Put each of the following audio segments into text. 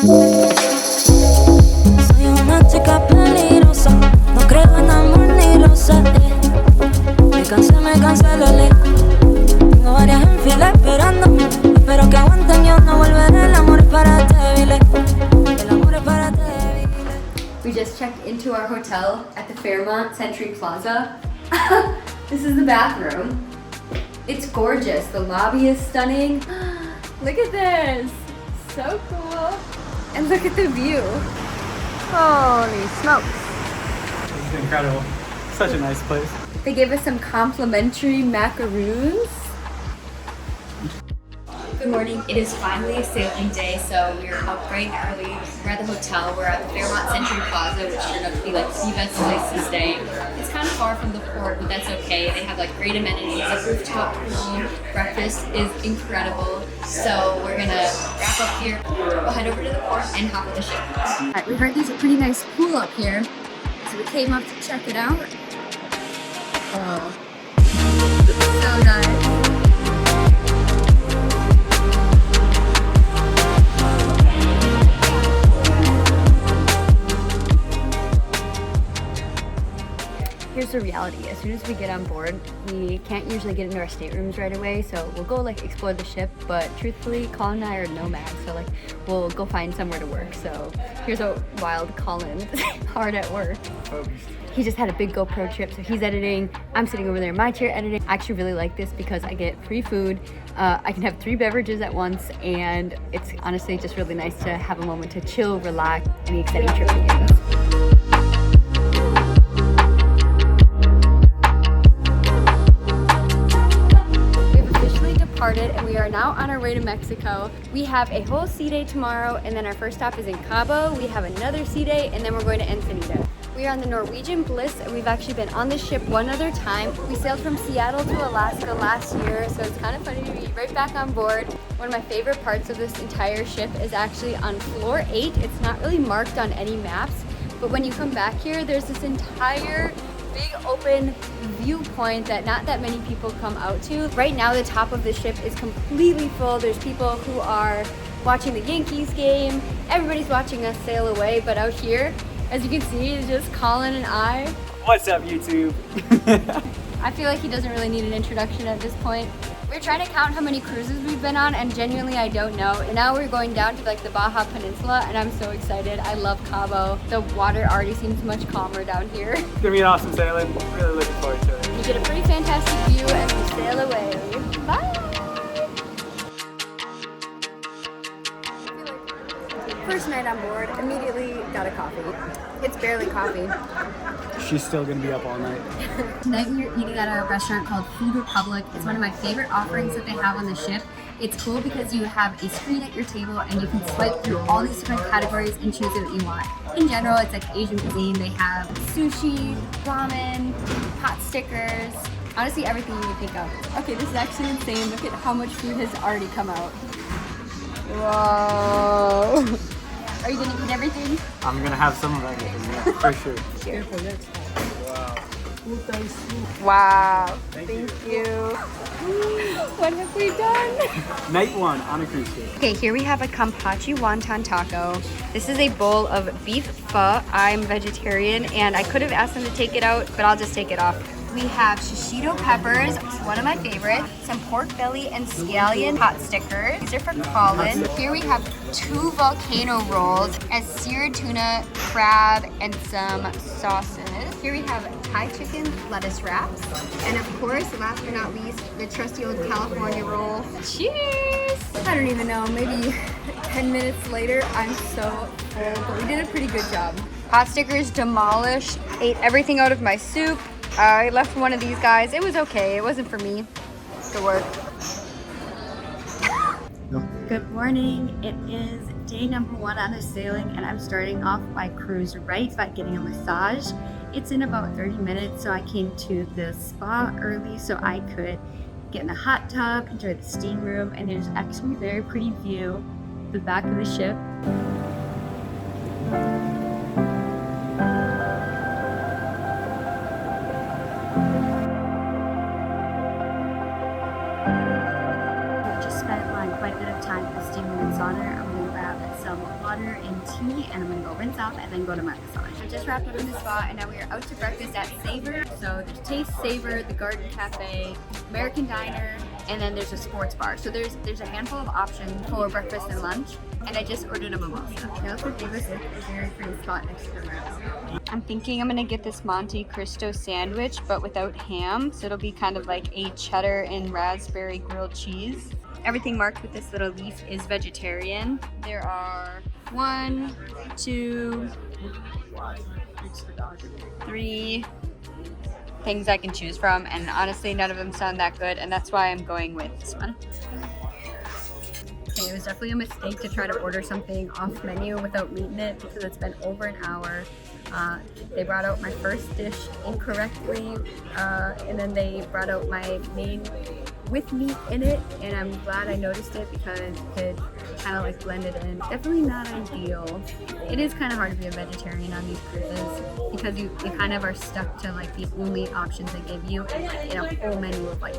Soy una chica peligrosa, no creo en amor ni rosa. Me cansé, lo leí. Tengo varias en fila esperando. Espero que aguanten, yo no volveré. El amor es para débiles. El amor es para débiles. We just checked into our hotel at the Fairmont Century Plaza. This is the bathroom. It's gorgeous. The lobby is stunning. Look at this. So cool. And look at the view. Holy smokes. This is incredible. Such a nice place. They gave us some complimentary macaroons. Good morning. It is finally sailing day, so we're up bright and early. We're at the hotel. We're at the Fairmont Century Plaza, which turned out to be like the best place to stay. It's kind of far from the port, but that's okay. They have like great amenities, a rooftop pool. Breakfast is incredible. So we're gonna wrap up here. We'll head over to the port and hop on the ship. All right, we heard there's a pretty nice pool up here, so we came up to check it out. Oh, so nice. Here's the reality. As soon as we get on board, we can't usually get into our staterooms right away, so we'll go like explore the ship, but truthfully, Colin and I are nomads, so like we'll go find somewhere to work. So here's a wild Colin, hard at work. He just had a big GoPro trip, so he's editing. I'm sitting over there in my chair editing. I actually really like this because I get free food. I can have 3 beverages at once, and it's honestly just really nice to have a moment to chill, relax, and the exciting trip begins. And we are now on our way to Mexico. We have a whole sea day tomorrow, and then our first stop is in Cabo. We have another sea day, and then we're going to Ensenada. We are on the Norwegian Bliss, and we've actually been on this ship one other time. We sailed from Seattle to Alaska last year, so it's kind of funny to be right back on board. One of my favorite parts of this entire ship is actually on floor 8. It's not really marked on any maps, but when you come back here, there's this entire big open viewpoint that not that many people come out to. Right now, the top of the ship is completely full. There's people who are watching the Yankees game. Everybody's watching us sail away, but out here, as you can see, it's just Colin and I. What's up, YouTube? I feel like he doesn't really need an introduction at this point. We're trying to count how many cruises we've been on, and genuinely I don't know. And now we're going down to like the Baja Peninsula, and I'm so excited. I love Cabo. The water already seems much calmer down here. It's gonna be an awesome sailing. Really looking forward to it. You get a pretty fantastic view as we sail away. Bye! First night on board, immediately got a coffee. It's barely coffee. She's still gonna be up all night. Tonight we are eating at a restaurant called Food Republic. It's one of my favorite offerings that they have on the ship. It's cool because you have a screen at your table and you can swipe through all these different categories and choose what you want. In general, it's like Asian cuisine. They have sushi, ramen, pot stickers, honestly everything you would think of. Okay, this is actually insane. Look at how much food has already come out. Whoa. Are you gonna eat everything? I'm gonna have some of everything, yeah, for sure. Cheers. Wow. Wow. Thank you. What have we done? Night 1 on a cruise ship. Okay, here we have a Kampachi wonton taco. This is a bowl of beef pho. I'm vegetarian and I could have asked them to take it out, but I'll just take it off. We have shishito peppers, one of my favorites, some pork belly and scallion pot stickers. These are for Colin. Here we have 2 volcano rolls, a seared tuna, crab, and some sauces. Here we have Thai chicken lettuce wraps. And of course, last but not least, the trusty old California roll. Cheers! I don't even know, maybe 10 minutes later, I'm so full, but we did a pretty good job. Pot stickers demolished, ate everything out of my soup. I left one of these guys. It was okay. It wasn't for me. Good work. Good morning. It is day number 1 on the sailing, and I'm starting off my cruise right by getting a massage. It's in about 30 minutes, so I came to the spa early so I could get in the hot tub, enjoy the steam room, and there's actually a very pretty view of the back of the ship. Quite a bit of time in the steam room and sauna. I'm going to grab some water water and tea, and I'm gonna go rinse off and then go to my massage. I just wrapped up in the spa, and now we are out to breakfast at Savor. So there's Taste, Savor, the Garden Cafe, American Diner, and then there's a sports bar. So there's a handful of options for breakfast and lunch, and I just ordered a mimosa. I also gave us a very pretty spot next to the room. I'm thinking I'm gonna get this Monte Cristo sandwich, but without ham. So it'll be kind of like a cheddar and raspberry grilled cheese. Everything marked with this little leaf is vegetarian. There are 1, 2, 3 things I can choose from, and honestly none of them sound that good, and that's why I'm going with this one. Okay, it was definitely a mistake to try to order something off menu without meat in it because it's been over an hour. They brought out my first dish incorrectly, and then they brought out my main with meat in it, and I'm glad I noticed it because it kind of like blended in. Definitely not ideal. It is kind of hard to be a vegetarian on these cruises because you kind of are stuck to like the only options they give you, and like in a whole menu of like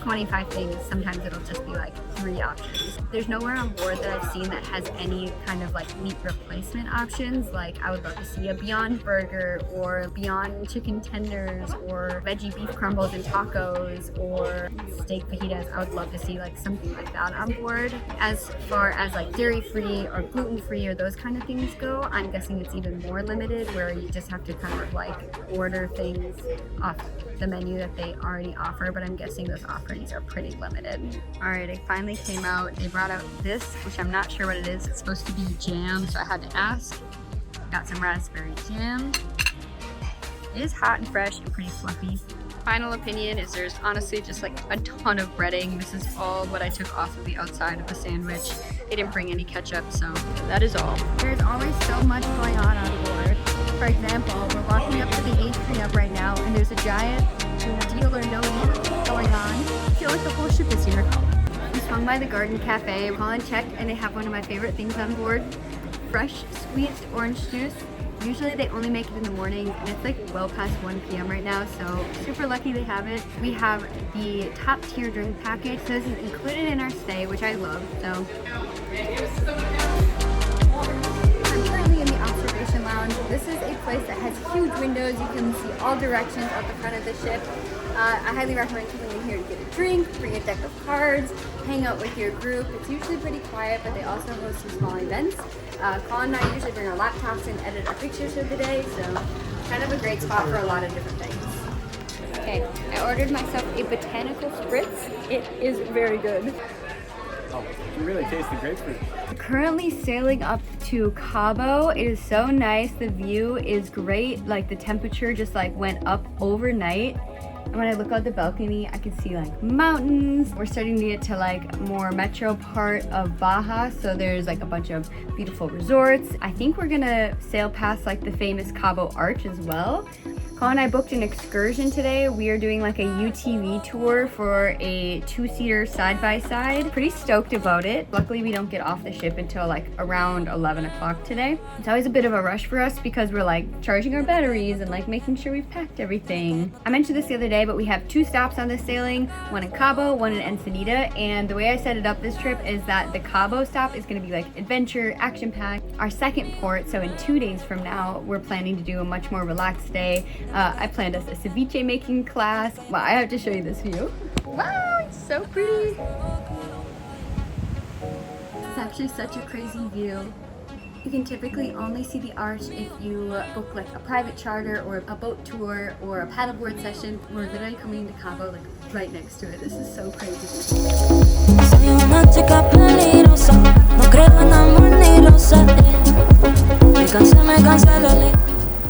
25 things, sometimes it'll just be like 3 options. There's nowhere on board that I've seen that has any kind of like meat replacement options. Like I would love to see a Beyond Burger or Beyond Chicken Tenders or veggie beef crumbles and tacos or steak fajitas. I would love to see like something like that on board. As far as like dairy-free or gluten-free or those kind of things go, I'm guessing it's even more limited where you just have to kind of like order things off the menu that they already offer, but I'm guessing those offerings are pretty limited. All right, it finally came out. They brought out this, which I'm not sure what it is. It's supposed to be jam, so I had to ask. Got some raspberry jam. It is hot and fresh and pretty fluffy. Final opinion is there's honestly just like a ton of breading. This is all what I took off of the outside of the sandwich. They didn't bring any ketchup, so that is all. There's always so much going on board. For example, we're walking up to the atrium right now, and there's a giant deal or no deal going on. I feel like the whole ship is here. We swung by the Garden Cafe. Colin checked, and they have one of my favorite things on board: fresh squeezed orange juice. Usually they only make it in the morning, and it's like well past 1 p.m. right now, so super lucky they have it. We have the top tier drink package. This is included in our stay, which I love. So I'm currently in the observation lounge. This is a place that has huge windows. You can see all directions out the front of the ship. I highly recommend coming in here to get a drink, bring a deck of cards, hang out with your group. It's usually pretty quiet, but they also host some small events. Colin and I usually bring our laptops and edit our pictures for the day, so kind of a great spot for a lot of different things. Okay, I ordered myself a botanical spritz. It is very good. Oh, you can really taste the grapefruit. Currently sailing up to Cabo. It is so nice. The view is great. Like the temperature just like went up overnight. And when I look out the balcony, I can see like mountains. We're starting to get to like more metro part of Baja, so there's like a bunch of beautiful resorts. I think we're gonna sail past like the famous Cabo Arch as well. Colin and I booked an excursion today. We are doing like a UTV tour for a 2-seater side-by-side. Pretty stoked about it. Luckily we don't get off the ship until like around 11 o'clock today. It's always a bit of a rush for us because we're like charging our batteries and like making sure we've packed everything. I mentioned this the other day, but we have 2 stops on this sailing, one in Cabo, one in Ensenada, and the way I set it up this trip is that the Cabo stop is gonna be like adventure, action-packed. Our second port, so in 2 days from now, we're planning to do a much more relaxed day. I planned us a ceviche making class. Wow, I have to show you this view. Wow, it's so pretty. It's actually such a crazy view. You can typically only see the arch if you book like a private charter or a boat tour or a paddleboard session. We're literally coming to Cabo like right next to it. This is so crazy.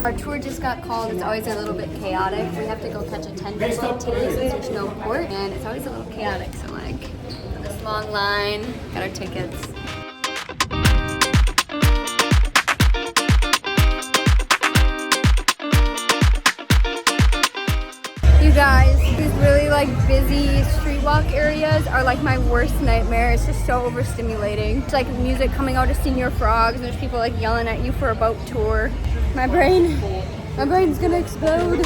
Our tour just got called. It's always a little bit chaotic. We have to go catch a 10-day since there's no port, and it's always a little chaotic. So like this long line, got our tickets. You guys, these really like busy street walk areas are like my worst nightmare. It's just so overstimulating. It's like music coming out of Senior Frogs, and there's people like yelling at you for a boat tour. My brain's gonna explode. We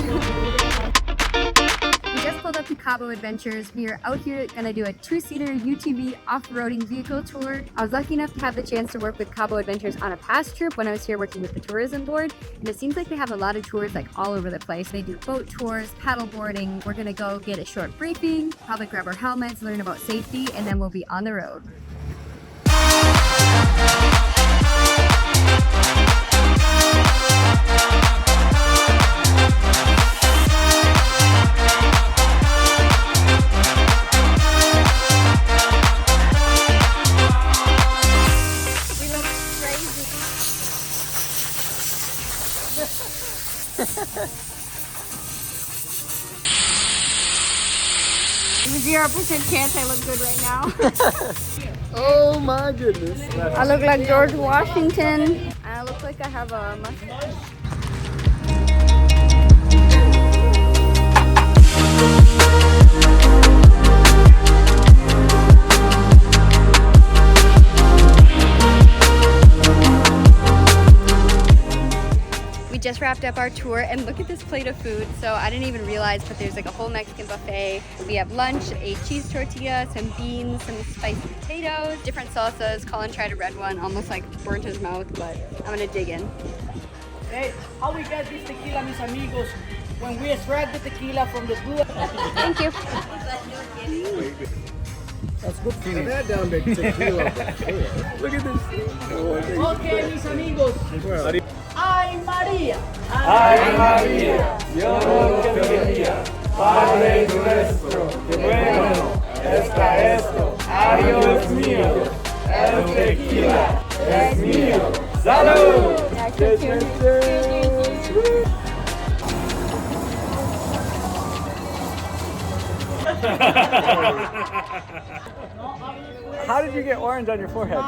just pulled up to Cabo Adventures. We are out here gonna do a 2-seater UTV off-roading vehicle tour. I was lucky enough to have the chance to work with Cabo Adventures on a past trip when I was here working with the tourism board, and it seems like they have a lot of tours like all over the place. They do boat tours, paddle boarding. We're gonna go get a short briefing, probably grab our helmets, learn about safety, and then we'll be on the road. There's a 0% chance I look good right now. Oh my goodness. I look like George Washington. I look like I have a mustache. Just wrapped up our tour and look at this plate of food. So I didn't even realize, but there's like a whole Mexican buffet. We have lunch, a cheese tortilla, some beans, some spiced potatoes, different salsas. Colin tried a red one, almost like burnt his mouth, but I'm gonna dig in. Hey, how we get this tequila, mis amigos? When we extract the tequila from the blue. Thank you. That's good for you. That down big tequila. Look at this. Okay, mis amigos. Ay María, Ay María, yo no te veía, Padre nuestro, que bueno está esto, ay Dios mío, el tequila es mío, ¡salud! How did you get orange on your forehead?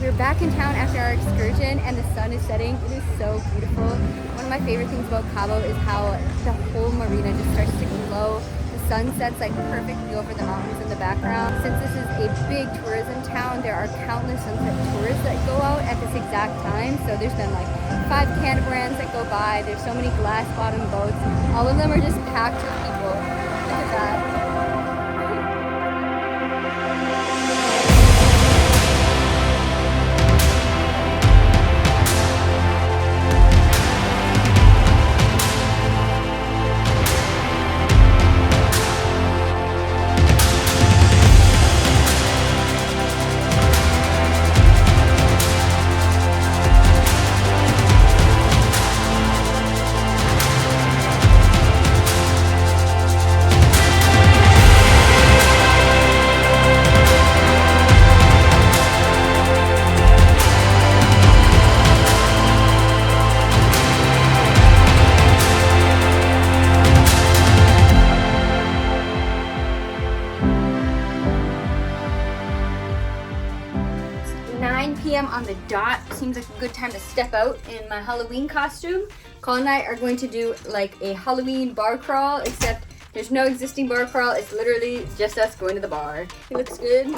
We're back in town after our excursion and the sun is setting. It is so beautiful. One of my favorite things about Cabo is how the whole marina just starts to glow. The sun sets like perfectly over the mountains in the background. Since this is a big tourism town, there are countless sunset tours that go out at this exact time. So there's been like 5 catamarans that go by. There's so many glass bottom boats. All of them are just packed with people. Look at that. On the dot. Seems like a good time to step out in my Halloween costume. Colin and I are going to do like a Halloween bar crawl, except there's no existing bar crawl. It's literally just us going to the bar. It looks good.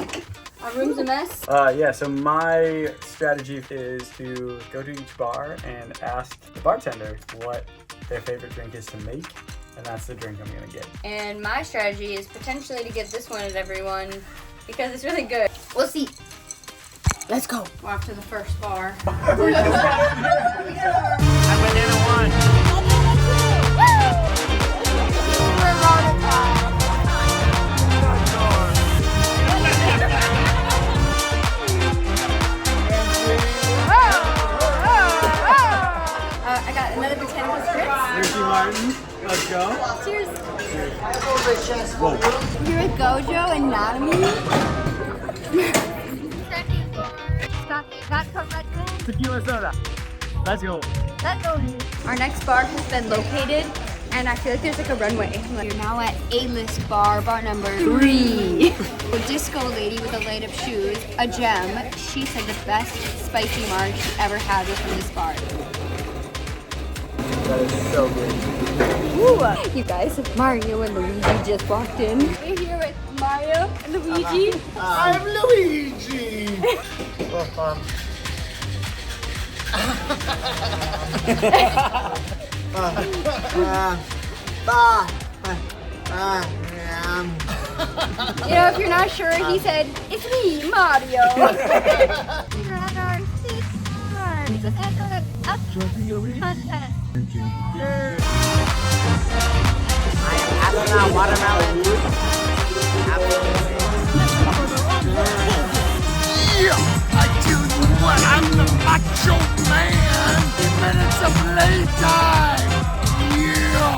Our room's a mess. Yeah, so my strategy is to go to each bar and ask the bartender what their favorite drink is to make, and that's the drink I'm gonna get. And my strategy is potentially to get this one at everyone because it's really good. We'll see. Let's go. We're off to the first bar. I'm banana one. I got another botanical spritz. Ricky Martin, let's go. Cheers. You're with Gojo and Nanami. Tequila soda. Let's go. Let's go. Our next bar has been located, and I feel like there's like a runway. We're now at A-list bar, bar number 3. A disco lady with a light up shoes, a gem. She said the best spicy marg she ever had was from this bar. That is so good. Woo! You guys, Mario and Luigi just walked in. We're here with Mario and Luigi. I'm Luigi. Well, fun. You know, if you're not sure, he said, "It's me, Mario." Watermelon. Yeah, I tell you what, I'm the macho man. Minutes of playtime. Yeah.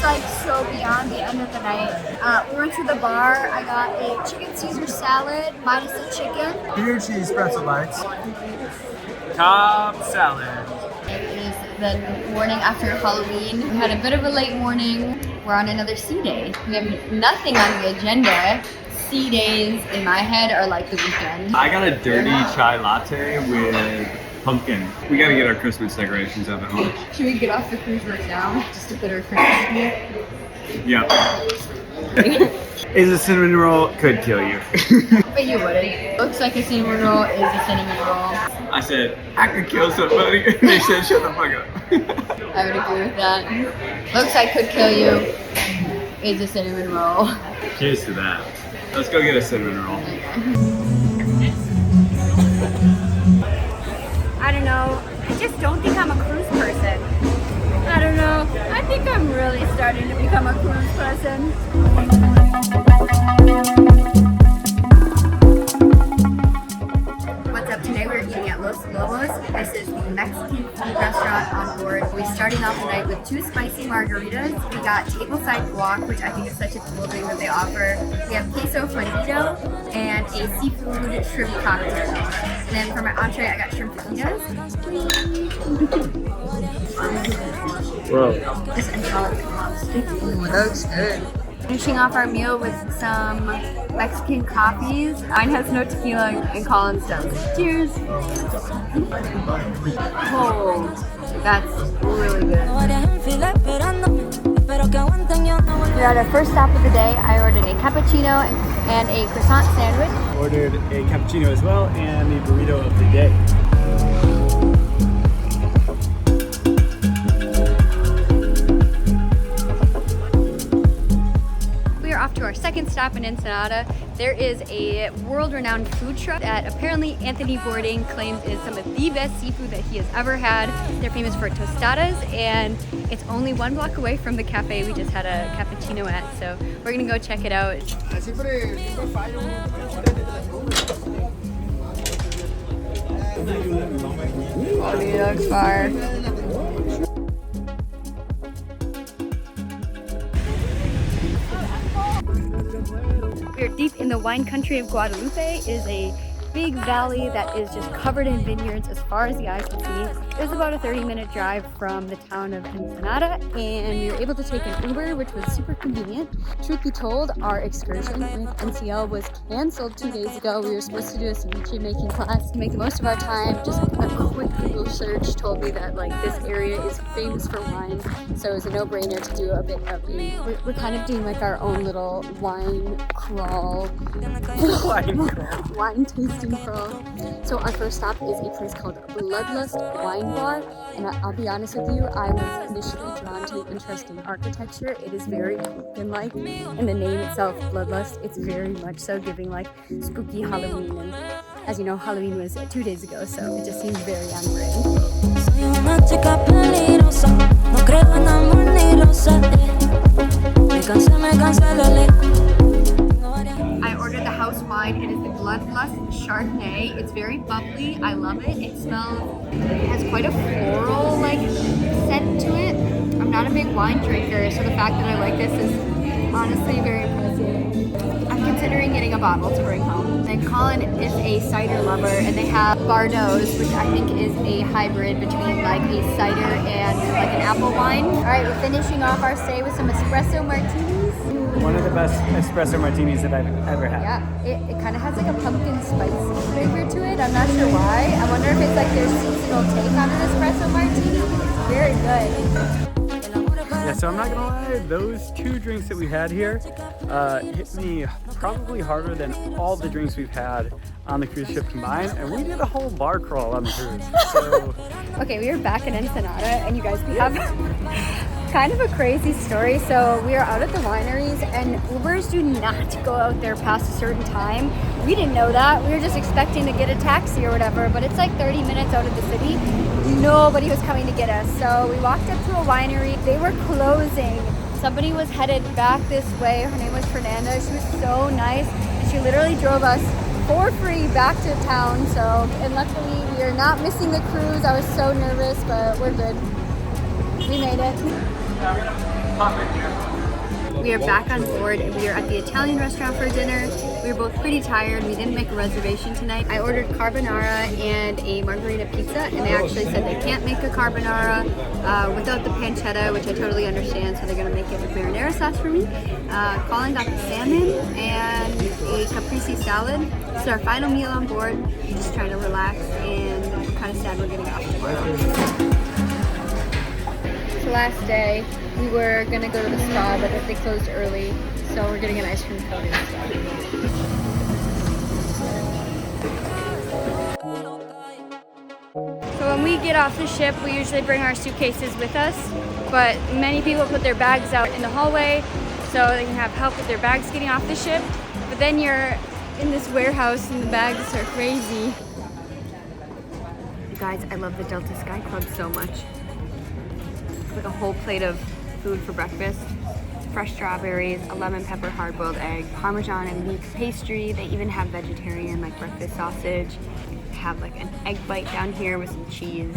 Like so beyond the end of the night. We went to the bar. I got a chicken Caesar salad minus the chicken. Beer cheese pretzel bites. Cobb salad. It is the morning after Halloween. We had a bit of a late morning. We're on another sea day. We have nothing on the agenda. Sea days in my head are like the weekend. I got a dirty chai latte with pumpkin. We gotta get our Christmas decorations up at home. Should we get off the cruise right now? Just to put our Christmas. Yeah. Is a cinnamon roll could kill you. But you wouldn't. Looks like a cinnamon roll is a cinnamon roll. I said, I could kill somebody. And they said, shut the fuck up. I would agree with that. Looks like could kill you is a cinnamon roll. Cheers to that. Let's go get a cinnamon roll. I don't know. I just don't think I'm a cruise person. I don't know. I think I'm really starting to become a cruise person. What's up? Today we're eating at Los Lobos. This is the Mexican food restaurant on board. We're starting off the night with 2 spicy margaritas. We got tableside guac, which I think is such a cool thing that they offer. We have queso fundido and a seafood shrimp cocktail. And then for my entree, I got shrimp fajitas. Whoa. This enchilada looks good. Finishing off our meal with some Mexican coffees. Mine has no tequila and Colin's does. Cheers! Oh, that's really good. We're at our first stop of the day. I ordered a cappuccino and a croissant sandwich. Ordered a cappuccino as well and the burrito of the day. Off to our second stop in Ensenada. There is a world-renowned food truck that apparently Anthony Bourdain claims is some of the best seafood that he has ever had. They're famous for tostadas, and it's only 1 block away from the cafe we just had a cappuccino at, so we're gonna go check it out. Oh, it looks far. We're deep in the wine country of Guadalupe. It is a big valley that is just covered in vineyards as far as the eye can see. It was about a 30-minute drive from the town of Ensenada, and we were able to take an Uber, which was super convenient. Truth be told, our excursion with NCL was canceled 2 days ago. We were supposed to do a ceviche making class to make the most of our time. Just a quick Google search told me that like this area is famous for wine, so it was a no-brainer to do a bit of a. We're kind of doing like our own little wine crawl, wine tasting crawl. So our first stop is a place called Bloodlust Wine Bar, and I'll be honest with you, I was initially drawn to the interesting architecture. It is very pumpkin-like, and the name itself, Bloodlust, it's very much so giving like spooky Halloween, and as you know, Halloween was 2 days ago, so it just seems very on I ordered the house wine. It is the Bloodlust Chardonnay. It's very bubbly. I love it. It has quite a floral like scent to it. I'm not a big wine drinker, so the fact that I like this is honestly very impressive. I'm considering getting a bottle to bring home. And Colin is a cider lover, and they have Bardos, which I think is a hybrid between like a cider and like an apple wine. All right, we're finishing off our stay with some espresso martinis. One of the best espresso martinis that I've ever had. Yeah, it kind of has like a pumpkin spice flavor to it. I'm not sure why. I wonder if it's like their seasonal take on an espresso martini. It's very good. Yeah, so I'm not gonna lie, those 2 drinks that we had here hit me probably harder than all the drinks we've had on the cruise ship combined, and we did a whole bar crawl on the cruise. So Okay, we are back in Ensenada, and you guys, we have kind of a crazy story. So we are out at the wineries, and Ubers do not go out there past a certain time. We didn't know that. We were just expecting to get a taxi or whatever, but it's like 30 minutes out of the city. Nobody was coming to get us. So we walked up to a winery. They were closing. Somebody was headed back this way. Her name was Fernanda. She was so nice, and she literally drove us for free back to town. So, and luckily we are not missing the cruise. I was so nervous, but we're good. We made it. We are back on board, and we are at the Italian restaurant for dinner. We were both pretty tired. We didn't make a reservation tonight. I ordered carbonara and a margarita pizza, and they actually said they can't make a carbonara without the pancetta, which I totally understand, so they're gonna make it with marinara sauce for me. Colin got the salmon and a caprese salad. This is our final meal on board. Just trying to relax, and I'm kind of sad we're getting off tomorrow. So last day, we were gonna go to the spa, but they closed early, so we're getting an ice cream cone instead. So when we get off the ship, we usually bring our suitcases with us, but many people put their bags out in the hallway so they can have help with their bags getting off the ship. But then you're in this warehouse and the bags are crazy. You guys, I love the Delta Sky Club so much. It's like a whole plate of food for breakfast. Fresh strawberries, a lemon pepper hard-boiled egg, Parmesan and leek pastry. They even have vegetarian like breakfast sausage. They have like an egg bite down here with some cheese.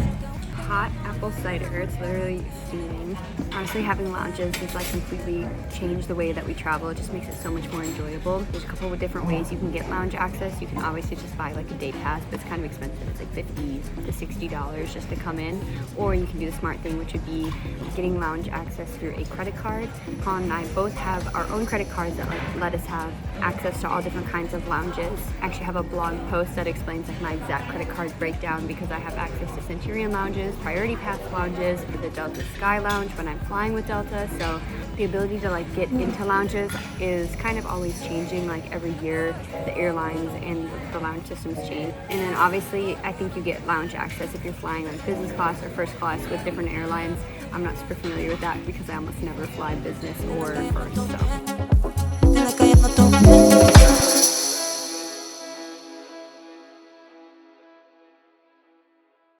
Hot apple cider, it's literally steaming. Honestly, having lounges has like completely changed the way that we travel. It just makes it so much more enjoyable. There's a couple of different ways you can get lounge access. You can obviously just buy like a day pass, but it's kind of expensive. It's like $50 to $60 just to come in. Or you can do the smart thing, which would be getting lounge access through a credit card. Colin and I both have our own credit cards that like let us have access to all different kinds of lounges. I actually have a blog post that explains like my exact credit card breakdown because I have access to Centurion lounges, Priority Pass lounges, the Delta Sky Lounge when I'm flying with Delta. So the ability to like get into lounges is kind of always changing. Like every year the airlines and the lounge systems change. And then obviously I think you get lounge access if you're flying like business class or first class with different airlines. I'm not super familiar with that because I almost never fly business or first. So.